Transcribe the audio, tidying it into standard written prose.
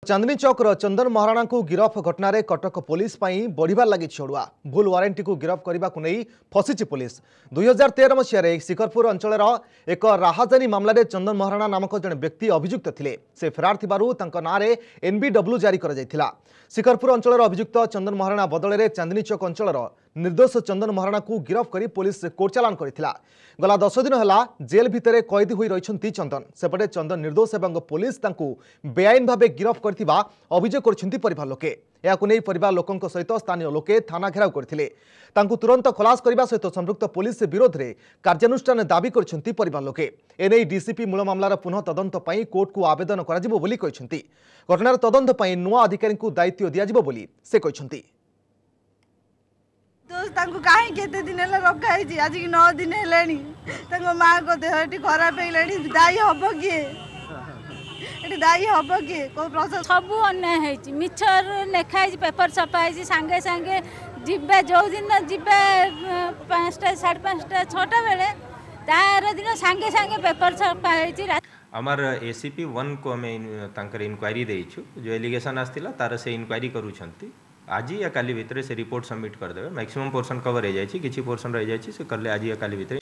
चांदनी चौकर चंदन महाराणा को गिरफ घटना रे कटक पुलिस बढ़िबार लगी छड़ुआ भूल वारंटी को गिरफ करने को नहीं फसीची पुलिस 2013 मसीह शिखरपुर अंचल एक राहाजानी मामलें चंदन महाराणा नामक जड़े व्यक्ति अभियुक्त थे से फेरार थिबारु तांको नाँ रे एनबीडब्ल्यू जारी कर शिखरपुर अंचल अभियुक्त चंदन महाराणा बदल में चांदनी चौक अंचल निर्दोष चंदन महाराणा को गिरफ कर पुलिस कोर्ट चालान करथिला। गला 10 दिन है जेल भितर कैदी होई रहिछंती चंदन सेपटे चंदन निर्दोष एवं पुलिस तांको बेआईन भावे गिरफ करथिबा अभियोग करछंती परिवार लोके। याकु नै परिवार लोकंक सहित स्थानीय लोके थाना घेराव करथिले। तांको तुरंत खलास करबा सहित संपृक्त पुलिस विरोध में कार्यानुष्ठान दाबी करछंती परिवार लोके। एनै डीसीपी मूल मामलार पुनः तदंत पई कोर्ट को आवेदन कराजिबो बोली कहिसंती। घटनार तदंत पई नुआ अधिकारी को दायित्व दियाजिबो बोली से कहिसंती। कहीं केते दिन रखा आज की 9 दिन है माँ को देह खराब है दायी हम किए दायी हम किए सब अन्याय मिछर लेखाई पेपर छपाई सांगे सांगे जीवे जो दिन जीवे 5टा 5:30 6टा बेले तार दिन सांगे सांगे पेपर छपाई। आमर एसीपी 1 को आम इनक्वारी देइछु जो एलिगेशन आसला तार से इनक्वारी करूछंती आज या काली भितर से रिपोर्ट सबमिट करदे मैक्सिमम पोर्शन कवर हो जाए किसी पोर्शन रह जाए से कले आज या काली भितर।